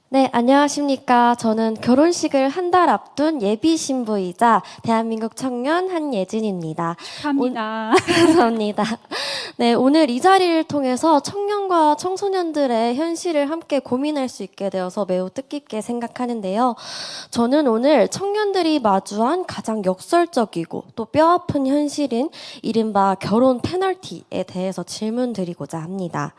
네, 안녕하십니까. 저는 결혼식을 한 달 앞둔 예비 신부이자 대한민국 청년 한예진입니다. 축하합니다. 감사합니다. 네, 오늘 이 자리를 통해서 청년과 청소년들의 현실을 함께 고민할 수 있게 되어서 매우 뜻깊게 생각하는데요. 저는 오늘 청년들이 마주한 가장 역설적이고 또 뼈아픈 현실인 이른바 결혼 페널티에 대해서 질문 드리고자 합니다.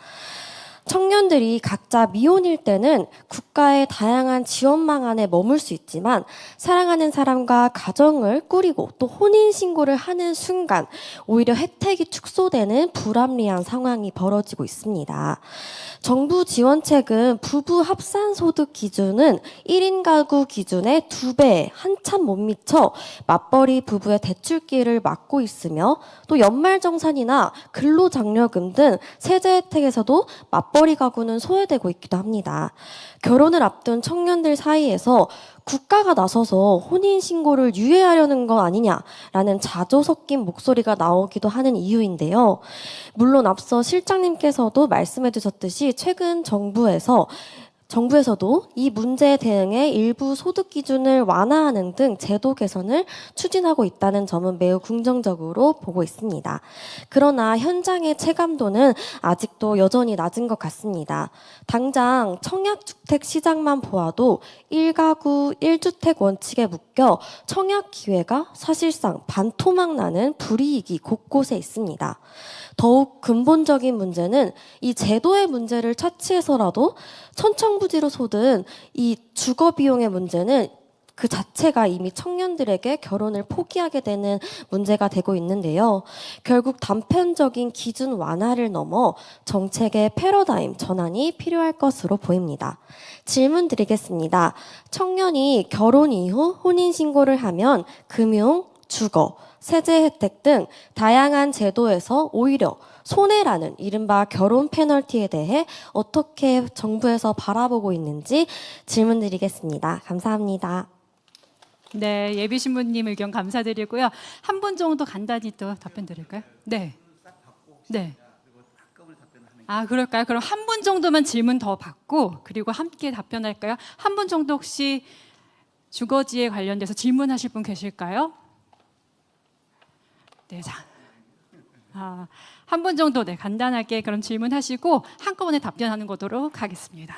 청년들이 각자 미혼일 때는 국가의 다양한 지원망 안에 머물 수 있지만 사랑하는 사람과 가정을 꾸리고 또 혼인신고를 하는 순간 오히려 혜택이 축소되는 불합리한 상황이 벌어지고 있습니다. 정부 지원책은 부부 합산소득 기준은 1인 가구 기준의 2배에 한참 못 미쳐 맞벌이 부부의 대출기를 막고 있으며 또 연말정산이나 근로장려금 등 세제 혜택에서도 맞벌이 가구는 소외되고 있기도 합니다. 결혼을 앞둔 청년들 사이에서 국가가 나서서 혼인신고를 유예하려는 거 아니냐라는 자조 섞인 목소리가 나오기도 하는 이유인데요. 물론 앞서 실장님께서도 말씀해 주셨듯이 최근 정부에서도 이 문제에 대응해 일부 소득 기준을 완화하는 등 제도 개선을 추진하고 있다는 점은 매우 긍정적으로 보고 있습니다. 그러나 현장의 체감도는 아직도 여전히 낮은 것 같습니다. 당장 청약주택 시장만 보아도 1가구 1주택 원칙에 묶여 청약 기회가 사실상 반토막 나는 불이익이 곳곳에 있습니다. 더욱 근본적인 문제는 이 제도의 문제를 차치해서라도 천청부지로 쏟은 이 주거 비용의 문제는 그 자체가 이미 청년들에게 결혼을 포기하게 되는 문제가 되고 있는데요. 결국 단편적인 기준 완화를 넘어 정책의 패러다임 전환이 필요할 것으로 보입니다. 질문 드리겠습니다. 청년이 결혼 이후 혼인신고를 하면 금융, 주거, 세제 혜택 등 다양한 제도에서 오히려 손해라는 이른바 결혼 페널티에 대해 어떻게 정부에서 바라보고 있는지 질문 드리겠습니다. 감사합니다. 네, 예비 신부님 의견 감사드리고요. 한 분 정도 간단히 또 답변 드릴까요? 네. 네. 아, 그럴까요? 그럼 한 분 정도만 질문 더 받고 그리고 함께 답변할까요? 한 분 정도 혹시 주거지에 관련돼서 질문하실 분 계실까요? 네, 자. 한 분 정도 간단하게 그럼 질문하시고 한꺼번에 답변하는 거도록 하겠습니다.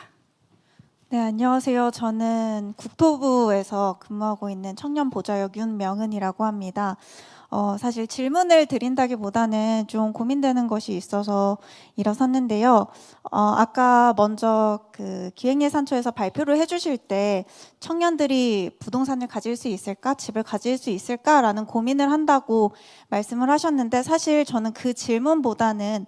네, 안녕하세요. 저는 국토부에서 근무하고 있는 청년보좌역 윤명은이라고 합니다. 사실 질문을 드린다기보다는 좀 고민되는 것이 있어서 일어섰는데요. 아까 먼저 그 기획예산처에서 발표를 해주실 때 청년들이 부동산을 가질 수 있을까, 집을 가질 수 있을까라는 고민을 한다고 말씀을 하셨는데 사실 저는 그 질문보다는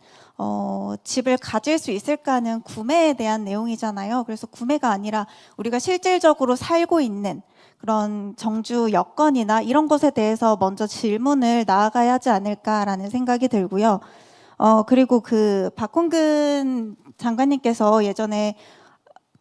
집을 가질 수 있을까는 구매에 대한 내용이잖아요. 그래서 구매가 아니라 우리가 실질적으로 살고 있는 그런 정주 여건이나 이런 것에 대해서 먼저 질문을 나아가야 하지 않을까라는 생각이 들고요. 그리고 그 박홍근 장관님께서 예전에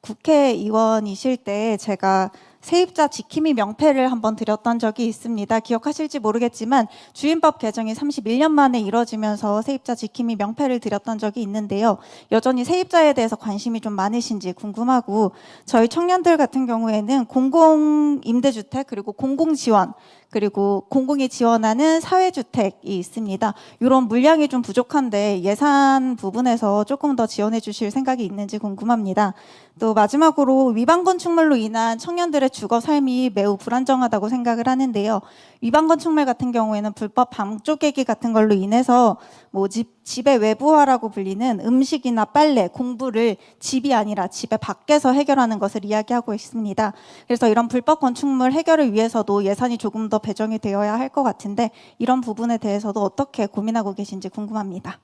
국회의원이실 때 제가 세입자 지킴이 명패를 한번 드렸던 적이 있습니다. 기억하실지 모르겠지만 주임법 개정이 31년 만에 이뤄지면서 세입자 지킴이 명패를 드렸던 적이 있는데요. 여전히 세입자에 대해서 관심이 좀 많으신지 궁금하고 저희 청년들 같은 경우에는 공공임대주택 그리고 공공지원 그리고 공공이 지원하는 사회주택이 있습니다. 이런 물량이 좀 부족한데 예산 부분에서 조금 더 지원해 주실 생각이 있는지 궁금합니다. 또 마지막으로 위반 건축물로 인한 청년들의 주거 삶이 매우 불안정하다고 생각을 하는데요. 위반 건축물 같은 경우에는 불법 방조개기 같은 걸로 인해서 뭐 집의 외부화라고 불리는 음식이나 빨래, 공부를 집이 아니라 집의 밖에서 해결하는 것을 이야기하고 있습니다. 그래서 이런 불법 건축물 해결을 위해서도 예산이 조금 더 배정이 되어야 할 것 같은데 이런 부분에 대해서도 어떻게 고민하고 계신지 궁금합니다.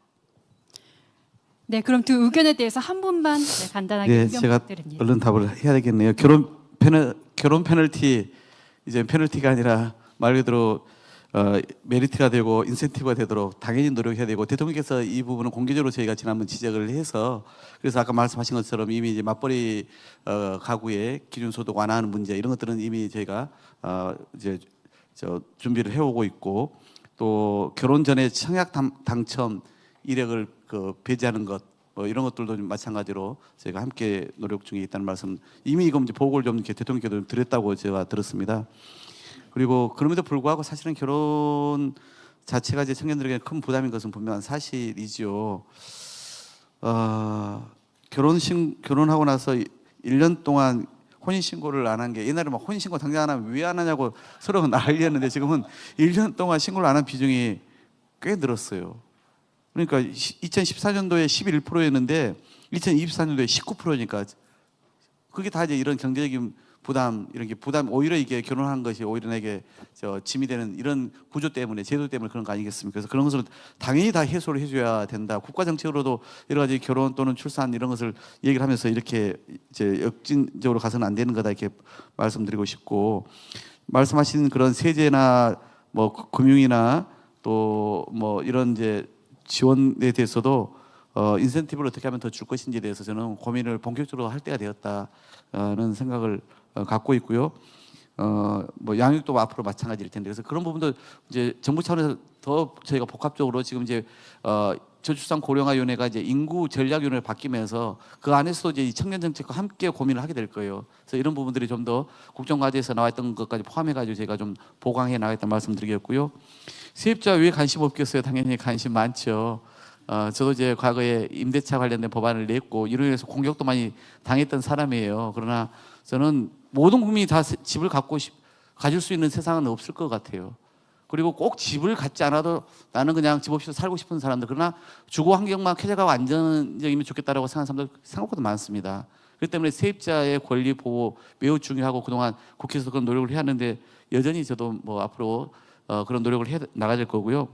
네, 그럼 두 의견에 대해서 한 분만 간단하게 네, 의견 제가 부탁드립니다. 얼른 답을 해야 되겠네요. 결혼 페널티 이제 페널티가 아니라 말 그대로 메리트가 되고 인센티브가 되도록 당연히 노력해야 되고 대통령께서 이 부분은 공개적으로 저희가 지난번 지적을 해서 그래서 아까 말씀하신 것처럼 이미 이제 맞벌이 가구의 기준 소득 완화하는 문제 이런 것들은 이미 저희가 이제 준비를 해오고 있고 또 결혼 전에 청약 당첨 이력을 배제하는 것 뭐 이런 것들도 좀 마찬가지로 저희가 함께 노력 중에 있다는 말씀, 이미 이거 이제 보고를 좀 이렇게 대통령께도 좀 드렸다고 제가 들었습니다. 그리고 그럼에도 불구하고 사실은 결혼 자체가 이제 청년들에게 큰 부담인 것은 분명한 사실이지요. 결혼하고 나서 1년 동안 혼인신고를 안 한 게, 옛날에 막 혼인신고 당장 안 하면 왜 안 하냐고 서로 난리였는데 지금은 1년 동안 신고를 안 한 비중이 꽤 늘었어요. 그러니까 2014년도에 11%였는데 2024년도에 19%니까 그게 다 이제 이런 경제적인 부담, 이런 게 부담, 오히려 이게 결혼한 것이 오히려 내게 짐이 되는 이런 구조 때문에, 제도 때문에 그런 거 아니겠습니까? 그래서 그런 것을 당연히 다 해소를 해줘야 된다. 국가 정책으로도 여러 가지 결혼 또는 출산 이런 것을 얘기를 하면서 이렇게 이제 역진적으로 가서는 안 되는 거다 이렇게 말씀드리고 싶고, 말씀하신 그런 세제나 뭐 금융이나 또 뭐 이런 이제 지원에 대해서도 인센티브를 어떻게 하면 더 줄 것인지에 대해서 저는 고민을 본격적으로 할 때가 되었다는 생각을 갖고 있고요. 뭐 양육도 앞으로 마찬가지일 텐데, 그래서 그런 부분도 이제 정부 차원에서 더 저희가 복합적으로 지금 이제 저출산 고령화위원회가 이제 인구 전략위원회로 바뀌면서 그 안에서도 이제 이 청년 정책과 함께 고민을 하게 될 거예요. 그래서 이런 부분들이 좀 더 국정과제에서 나왔던 것까지 포함해가지고 제가 좀 보강해 나가겠다는 말씀드리겠고요. 세입자 왜 관심 없겠어요? 당연히 관심 많죠. 저도 이제 과거에 임대차 관련된 법안을 냈고 이로 인해서 공격도 많이 당했던 사람이에요. 그러나 저는 모든 국민이 다 집을 가질 수 있는 세상은 없을 것 같아요. 그리고 꼭 집을 갖지 않아도 나는 그냥 집 없이도 살고 싶은 사람들, 그러나 주거 환경만 쾌적하고 안정적이면 좋겠다라고 생각하는 사람들 생각보다 많습니다. 그렇기 때문에 세입자의 권리 보호 매우 중요하고 그동안 국회에서 그런 노력을 해야 하는데 여전히 저도 뭐 앞으로 그런 노력을 해 나가야 될 거고요.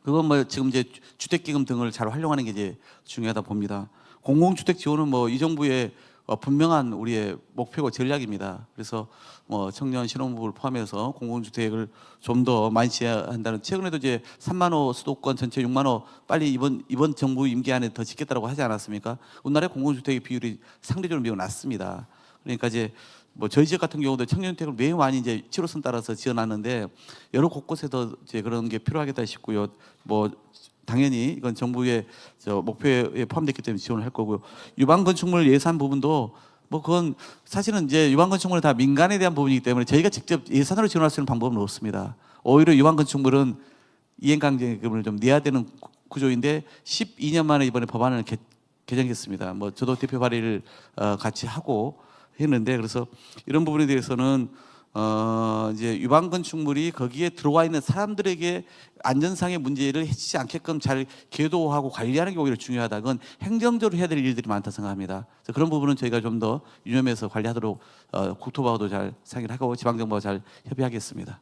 그건 뭐 지금 이제 주택기금 등을 잘 활용하는 게 이제 중요하다 봅니다. 공공주택 지원은 뭐 이 정부의 분명한 우리의 목표고 전략입니다. 그래서 뭐 청년 신혼부부를 포함해서 공공주택을 좀 더 많이 지어야 한다는, 최근에도 이제 3만 호 수도권 전체 6만 호 빨리 이번 정부 임기 안에 더 짓겠다라고 하지 않았습니까? 우리나라의 공공주택의 비율이 상대적으로 매우 낮습니다. 그러니까 이제 뭐 저희 지역 같은 경우도 청년주택을 매우 많이 이제 7호선 따라서 지어놨는데 여러 곳곳에서 이제 그런 게 필요하겠다 싶고요. 뭐 당연히 이건 정부의 목표에 포함됐기 때문에 지원을 할 거고요. 유방 건축물 예산 부분도 뭐 그건 사실은 이제 유방 건축물은 다 민간에 대한 부분이기 때문에 저희가 직접 예산으로 지원할 수 있는 방법은 없습니다. 오히려 유방 건축물은 이행강제금을 좀 내야 되는 구조인데 12년 만에 이번에 법안을 개정했습니다. 뭐 저도 대표 발의를 같이 하고 했는데, 그래서 이런 부분에 대해서는 이제 유방 건축물이 거기에 들어와 있는 사람들에게 안전상의 문제를 해치지 않게끔 잘 계도하고 관리하는 게 오히려 중요하다. 그건 행정적으로 해야 될 일들이 많다 생각합니다. 그래서 그런 부분은 저희가 좀 더 유념해서 관리하도록 국토부하고도 잘 상의를 하고 지방정부와 잘 협의하겠습니다.